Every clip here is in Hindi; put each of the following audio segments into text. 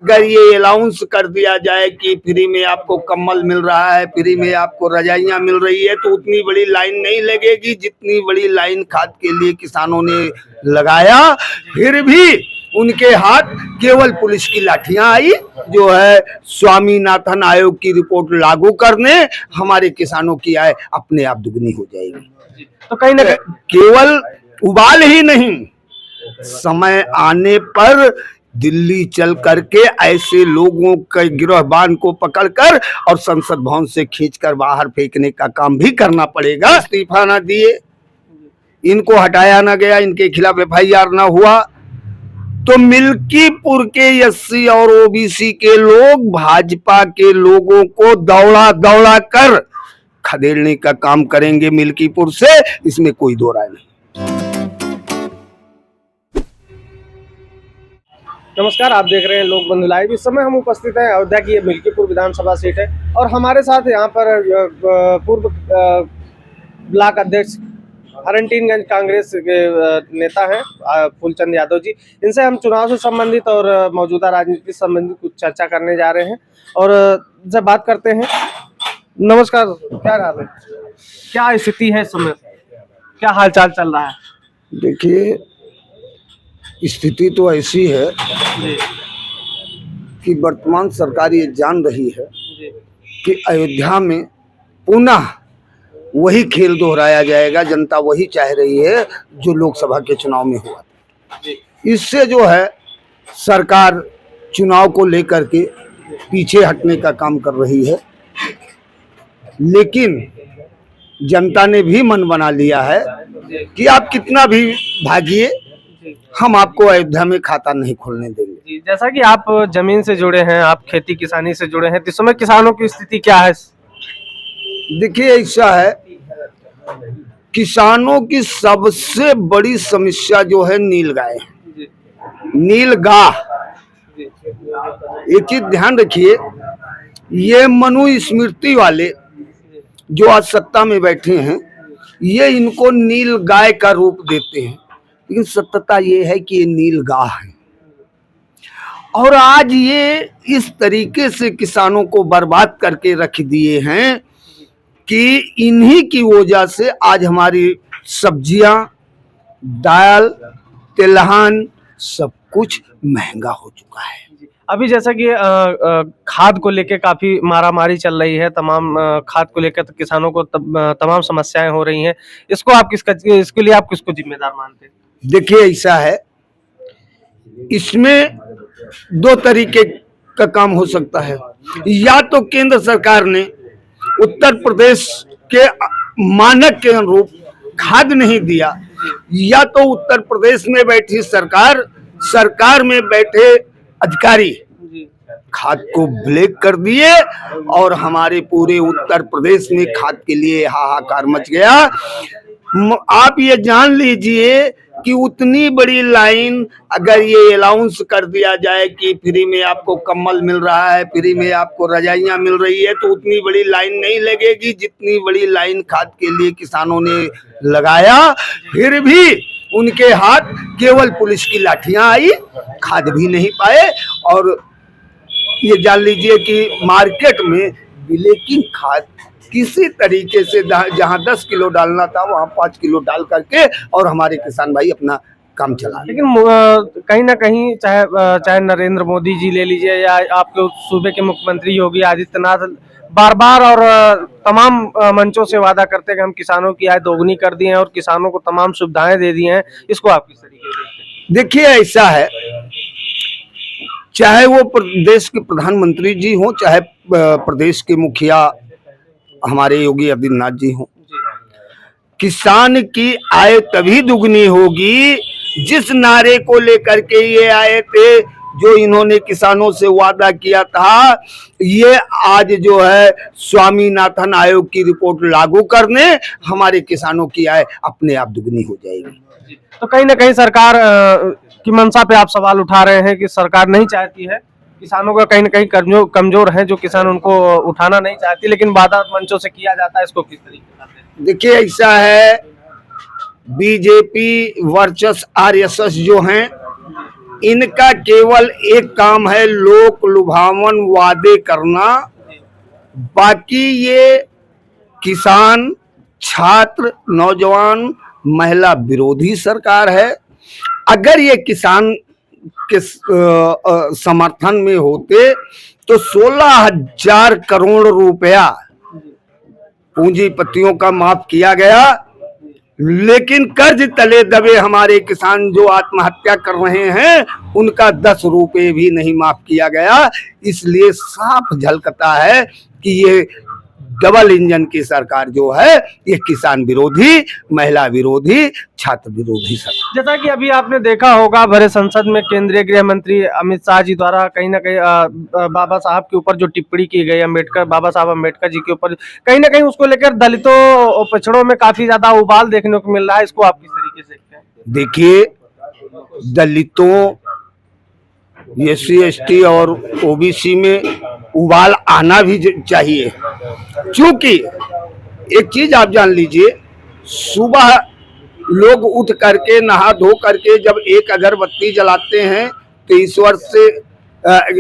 अगर ये अलाउंस कर दिया जाए कि फ्री में आपको कम्बल मिल रहा है, फ्री में आपको रजाइयां मिल रही है, तो उतनी बड़ी लाइन नहीं लगेगी जितनी बड़ी लाइन खाद के लिए किसानों ने लगाया। फिर भी उनके हाथ केवल पुलिस की लाठियां आई, जो है स्वामीनाथन आयोग की रिपोर्ट लागू करने। हमारे किसानों की आय अपने आप दुगनी हो जाएगी। तो कहीं ना कहीं केवल उबाल ही नहीं, समय आने पर दिल्ली चल करके ऐसे लोगों के गिरोहबान को पकड़कर और संसद भवन से खींचकर बाहर फेंकने का काम भी करना पड़ेगा। इस्तीफा ना दिए, इनको हटाया ना गया, इनके खिलाफ FIR ना हुआ, तो मिल्कीपुर के SC और OBC के लोग भाजपा के लोगों को दौड़ा दौड़ा कर खदेड़ने का काम करेंगे मिल्कीपुर से, इसमें कोई दो राय नहीं। नमस्कार, आप देख रहे हैं लोक बंधु लाइव। इस समय हम उपस्थित हैं अयोध्या की मिल्कीपुर विधानसभा सीट है और हमारे साथ यहाँ पर पूर्व ब्लॉक अध्यक्ष हरनटीनगंज कांग्रेस के नेता हैं फूलचंद यादव जी। इनसे हम चुनाव से संबंधित और मौजूदा राजनीति से संबंधित कुछ चर्चा करने जा रहे हैं और जब बात करते हैं। नमस्कार, क्या हाल है, क्या स्थिति है इस समय, क्या हालचाल चल रहा है? देखिए, स्थिति तो ऐसी है कि वर्तमान सरकार ये जान रही है कि अयोध्या में पुनः वही खेल दोहराया जाएगा। जनता वही चाह रही है जो लोकसभा के चुनाव में हुआ था। इससे जो है सरकार चुनाव को लेकर के पीछे हटने का काम कर रही है, लेकिन जनता ने भी मन बना लिया है कि आप कितना भी भागिए, हम आपको अयोध्या में खाता नहीं खोलने देंगे। जैसा कि आप जमीन से जुड़े हैं, आप खेती किसानी से जुड़े हैं, तो इस समय किसानों की स्थिति क्या है? देखिए, ऐसा है, किसानों की सबसे बड़ी समस्या जो है नीलगाय, नीलगाह। एक चीज ध्यान रखिए, ये मनुस्मृति वाले जो आज सत्ता में बैठे हैं, ये इनको नीलगाय का रूप देते हैं, लेकिन सत्यता ये है कि ये नीलगाह है। और आज ये इस तरीके से किसानों को बर्बाद करके रख दिए हैं कि इन्हीं की वजह से आज हमारी सब्जियां, दाल, तिलहन सब कुछ महंगा हो चुका है। अभी जैसा कि खाद को लेके काफी मारामारी चल रही है, तमाम खाद को लेकर तो किसानों को तमाम समस्याएं हो रही हैं। इसके लिए आप किसको जिम्मेदार मानते हैं? देखिए, ऐसा है, इसमें दो तरीके का काम हो सकता है। या तो केंद्र सरकार ने उत्तर प्रदेश के मानक के अनुरूप खाद नहीं दिया, या तो उत्तर प्रदेश में बैठी सरकार में बैठे अधिकारी खाद को ब्लैक कर दिए और हमारे पूरे उत्तर प्रदेश में खाद के लिए हाहाकार मच गया। आप ये जान लीजिए कि उतनी बड़ी लाइन, अगर ये अलाउंस कर दिया जाए कि फ्री में आपको कम्बल मिल रहा है, फ्री में आपको रजाइयां मिल रही है, तो उतनी बड़ी लाइन नहीं लगेगी जितनी बड़ी लाइन खाद के लिए किसानों ने लगाया। फिर भी उनके हाथ केवल पुलिस की लाठियां आई, खाद भी नहीं पाए। और ये जान लीजिए कि मार्केट में ब्लैकिंग खाद किसी तरीके से जहां 10 किलो डालना था वहां 5 किलो डाल करके और हमारे किसान भाई अपना काम चला। लेकिन कहीं ना कहीं चाहे नरेंद्र मोदी जी ले लीजिए या आपके सूबे के मुख्यमंत्री योगी आदित्यनाथ बार बार और तमाम मंचों से वादा करते हैं कि हम किसानों की आय दोगुनी कर दिए हैं और किसानों को तमाम सुविधाएं दे दी हैं। इसको आप किस तरीके से देखते हैं? देखिए, ऐसा है, चाहे वो प्रदेश के प्रधानमंत्री जी हों, चाहे प्रदेश के मुखिया हमारे योगी आदित्यनाथ जी हों, किसान की आय तभी दुगनी होगी जिस नारे को लेकर के ये आए थे, जो इन्होंने किसानों से वादा किया था, ये आज जो है स्वामीनाथन आयोग की रिपोर्ट लागू करने। हमारे किसानों की आय अपने आप दुगनी हो जाएगी। तो कहीं ना कहीं सरकार की मंशा पे आप सवाल उठा रहे हैं कि सरकार नहीं चाहती है, किसानों का कहीं ना कहीं कमजोर है जो किसान उनको उठाना नहीं चाहती, लेकिन वादा मंचों से किया जाता है। इसको किस तरीके से? देखिए, ऐसा है, बीजेपी वर्सेस RSS जो हैं, इनका केवल एक काम है लोक लुभावन वादे करना। बाकी ये किसान, छात्र, नौजवान, महिला विरोधी सरकार है। अगर ये किसान के समर्थन में होते तो 16,000 करोड़ रुपया पूंजीपतियों का माफ किया गया, लेकिन कर्ज तले दबे हमारे किसान जो आत्महत्या कर रहे हैं उनका 10 रुपए भी नहीं माफ किया गया। इसलिए साफ झलकता है कि ये डबल इंजन की सरकार जो है ये किसान विरोधी, महिला विरोधी, छात्र विरोधी सरकार। जैसा कि अभी आपने देखा होगा भरे संसद में केंद्रीय गृह मंत्री अमित शाह जी द्वारा कहीं ना कहीं बाबा साहब के ऊपर जो टिप्पणी की गई, बाबा साहब अम्बेडकर जी के ऊपर, कहीं ना कहीं उसको लेकर दलितों और पिछड़ों में काफी ज्यादा उबाल देखने को मिल रहा है। इसको आप किस तरीके से देखते हैं? देखिए, दलितों, SC ST और OBC में उबाल आना भी चाहिए, क्योंकि एक चीज आप जान लीजिए, सुबह लोग उठ करके नहा धो करके जब एक अगरबत्ती जलाते हैं तो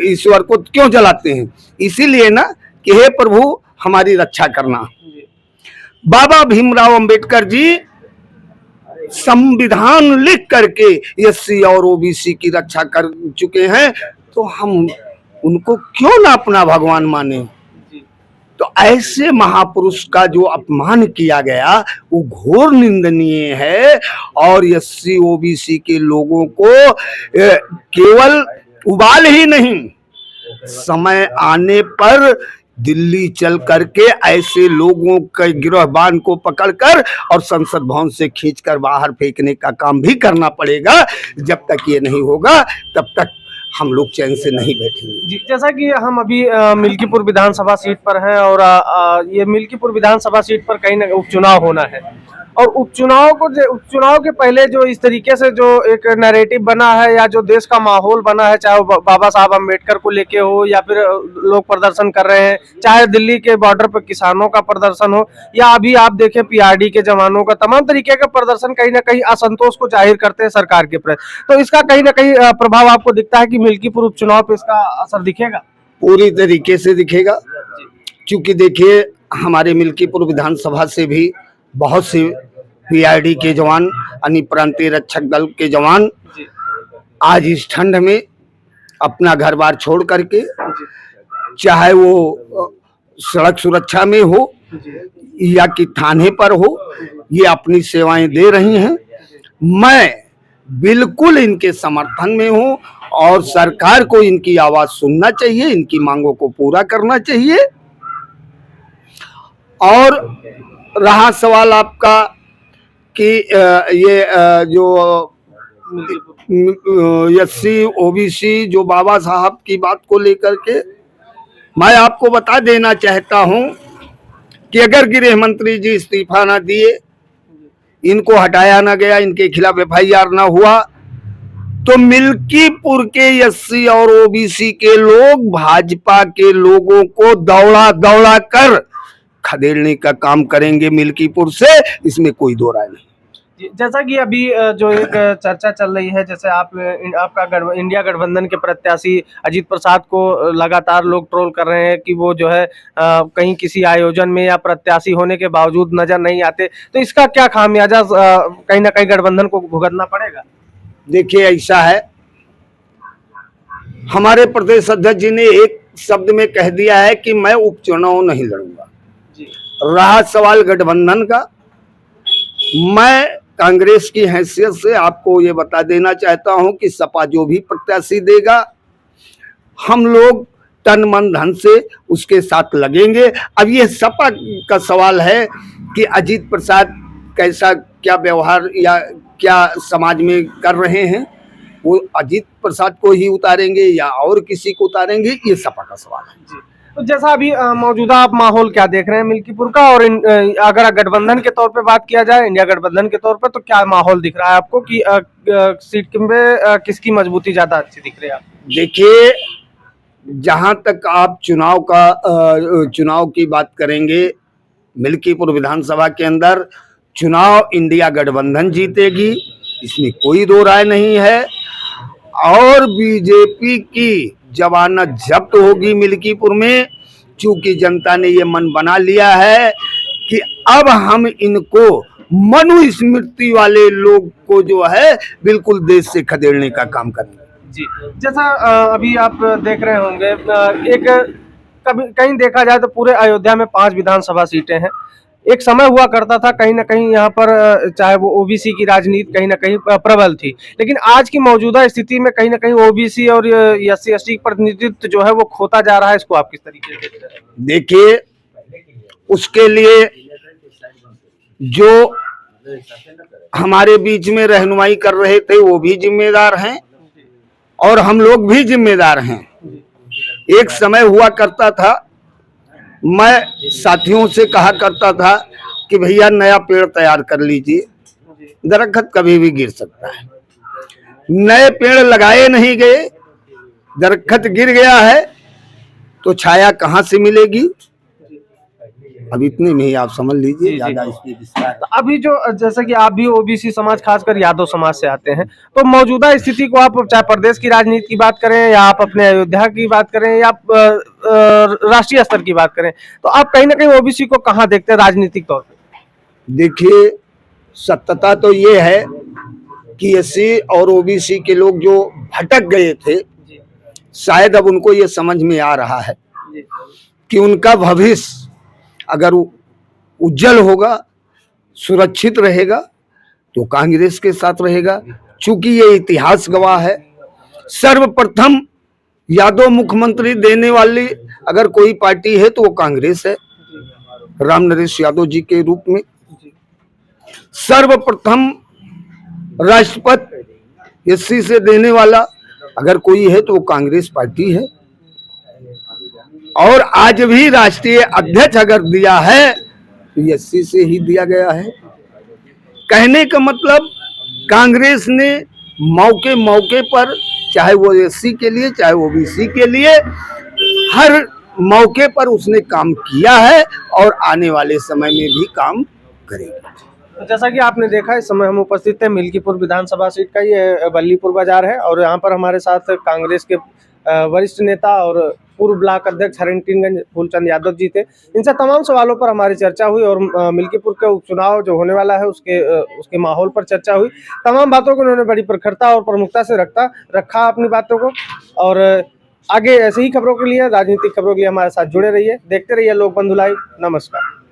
ईश्वर को क्यों जलाते हैं? इसीलिए ना कि हे प्रभु हमारी रक्षा करना। बाबा भीमराव अंबेडकर जी संविधान लिख करके SC और OBC की रक्षा कर चुके हैं, तो हम उनको क्यों ना अपना भगवान माने? तो ऐसे महापुरुष का जो अपमान किया गया वो घोर निंदनीय है। और SC OBC के लोगों को केवल उबाल ही नहीं, समय आने पर दिल्ली चल करके ऐसे लोगों के गिरहबान को पकड़कर और संसद भवन से खींचकर बाहर फेंकने का काम भी करना पड़ेगा। जब तक ये नहीं होगा तब तक हम लोग चैन से नहीं बैठेंगे। जी, जैसा कि हम अभी मिल्कीपुर विधानसभा सीट पर हैं और ये मिल्कीपुर विधानसभा सीट पर कहीं ना उपचुनाव होना है, और उपचुनाव के पहले जो इस तरीके से जो एक नैरेटिव बना है या जो देश का माहौल बना है, चाहे वो बाबा साहब अम्बेडकर को लेके हो या फिर लोग प्रदर्शन कर रहे हैं, चाहे दिल्ली के बॉर्डर पर किसानों का प्रदर्शन हो या अभी आप देखें PRD के जवानों का, तमाम तरीके का प्रदर्शन कहीं ना कहीं असंतोष को जाहिर करते हैं सरकार के प्रति। तो इसका कहीं ना कहीं प्रभाव आपको दिखता है कि मिल्कीपुर उपचुनाव पे इसका असर दिखेगा? पूरी तरीके से दिखेगा, क्योंकि देखिए हमारे मिल्कीपुर विधानसभा से भी बहुत से PRD के जवान, यानी प्रांतीय रक्षक दल के जवान आज इस ठंड में अपना घर बार छोड़ करके, चाहे वो सड़क सुरक्षा में हो या कि थाने पर हो, ये अपनी सेवाएं दे रही हैं। मैं बिल्कुल इनके समर्थन में हूं और सरकार को इनकी आवाज सुनना चाहिए, इनकी मांगों को पूरा करना चाहिए। और रहा सवाल आपका कि ये जो SC OBC जो बाबा साहब की बात को लेकर के, मैं आपको बता देना चाहता हूं कि अगर गृह मंत्री जी इस्तीफा ना दिए, इनको हटाया ना गया, इनके खिलाफ FIR ना हुआ, तो मिल्कीपुर के SC और OBC के लोग भाजपा के लोगों को दौड़ा दौड़ा कर खदेड़ने का काम करेंगे मिल्कीपुर से, इसमें कोई दो राय नहीं। जैसा कि अभी जो एक चर्चा चल रही है, जैसे आपका इंडिया गठबंधन के प्रत्याशी अजीत प्रसाद को लगातार लोग ट्रोल कर रहे हैं कि वो जो है कहीं किसी आयोजन में या प्रत्याशी होने के बावजूद नजर नहीं आते, तो इसका क्या खामियाजा कहीं ना कहीं गठबंधन को भुगतना पड़ेगा? देखिए, ऐसा है, हमारे प्रदेश अध्यक्ष जी ने एक शब्द में कह दिया है कि मैं उपचुनाव नहीं लड़ूंगा। रहा सवाल गठबंधन का, मैं कांग्रेस की हैसियत से आपको ये बता देना चाहता हूं कि सपा जो भी प्रत्याशी देगा, हम लोग तन मन धन से उसके साथ लगेंगे। अब ये सपा का सवाल है कि अजीत प्रसाद कैसा क्या व्यवहार या क्या समाज में कर रहे हैं, वो अजीत प्रसाद को ही उतारेंगे या और किसी को उतारेंगे, ये सपा का सवाल है। तो जैसा अभी मौजूदा आप माहौल क्या देख रहे हैं मिल्कीपुर का, और अगर गठबंधन के तौर पे बात किया जाए, इंडिया गठबंधन के तौर पे, तो क्या माहौल दिख रहा है आपको कि सीट में किसकी मजबूती ज्यादा अच्छी दिख रही है? देखिए, जहां तक आप चुनाव की बात करेंगे, मिल्कीपुर विधानसभा के अंदर चुनाव इंडिया गठबंधन जीतेगी, इसमें कोई दो राय नहीं है। और बीजेपी की जमानत जब्त होगी मिल्कीपुर में, क्योंकि जनता ने ये मन बना लिया है कि अब हम इनको मनुस्मृति वाले लोग को जो है बिल्कुल देश से खदेड़ने का काम करेंगे। जी, जैसा अभी आप देख रहे होंगे, एक कभी कहीं देखा जाए तो पूरे अयोध्या में 5 विधानसभा सीटें हैं। एक समय हुआ करता था कहीं ना कहीं यहाँ पर चाहे वो ओबीसी की राजनीति कहीं ना कहीं प्रबल थी, लेकिन आज की मौजूदा स्थिति में कहीं ना कहीं ओबीसी और एससी एसटी प्रतिनिधित्व जो है वो खोता जा रहा है। इसको आप किस तरीके से देखते हैं? देखिए, उसके लिए जो हमारे बीच में रहनुमाई कर रहे थे वो भी जिम्मेदार हैं और हम लोग भी जिम्मेदार हैं। एक समय हुआ करता था, मैं साथियों से कहा करता था कि भैया नया पेड़ तैयार कर लीजिए, दरख्त कभी भी गिर सकता है। नए पेड़ लगाए नहीं गए, दरख्त गिर गया है तो छाया कहाँ से मिलेगी? अब इतने में ही आप समझ लीजिए, ज्यादा इसमें विस्तार। तो अभी जो जैसे कि आप भी ओबीसी समाज खासकर यादव समाज से आते हैं, तो मौजूदा स्थिति को आप चाहे प्रदेश की राजनीति की बात करें या आप अपने अयोध्या की बात करें या राष्ट्रीय स्तर की बात करें, तो आप कहीं ना कहीं ओबीसी को कहाँ देखते हैं राजनीतिक तौर पे? देखिए, सत्यता तो ये है कि एससी और ओबीसी के लोग जो भटक गए थे, शायद अब उनको ये समझ में आ रहा है कि उनका भविष्य अगर उज्जवल होगा, सुरक्षित रहेगा तो कांग्रेस के साथ रहेगा। चूंकि ये इतिहास गवाह है, सर्वप्रथम यादव मुख्यमंत्री देने वाली अगर कोई पार्टी है तो वो कांग्रेस है, राम नरेश यादव जी के रूप में। सर्वप्रथम राष्ट्रपति एससी से देने वाला अगर कोई है तो वो कांग्रेस पार्टी है। और आज भी राष्ट्रीय अध्यक्ष अगर दिया है तो एससी से ही दिया गया है। कहने का मतलब कांग्रेस ने मौके मौके पर, चाहे वो एससी के लिए चाहे ओबीसी के लिए, हर मौके पर उसने काम किया है और आने वाले समय में भी काम करेगा। तो जैसा कि आपने देखा, इस समय हम उपस्थित हैं मिल्कीपुर विधानसभा सीट का, ये बल्लीपुर बाजार है और यहाँ पर हमारे साथ कांग्रेस के वरिष्ठ नेता और पूर्व ब्लॉक अध्यक्ष हरनटीनगंज फूलचंद यादव जी थे। इनसे तमाम सवालों पर हमारी चर्चा हुई और मिल्कीपुर का उपचुनाव जो होने वाला है उसके माहौल पर चर्चा हुई। तमाम बातों को उन्होंने बड़ी प्रखरता और प्रमुखता से रखा अपनी बातों को। और आगे ऐसे ही खबरों के लिए, राजनीतिक खबरों के लिए हमारे साथ जुड़े रहिए, देखते रहिए लोक बंधु लाइव। नमस्कार।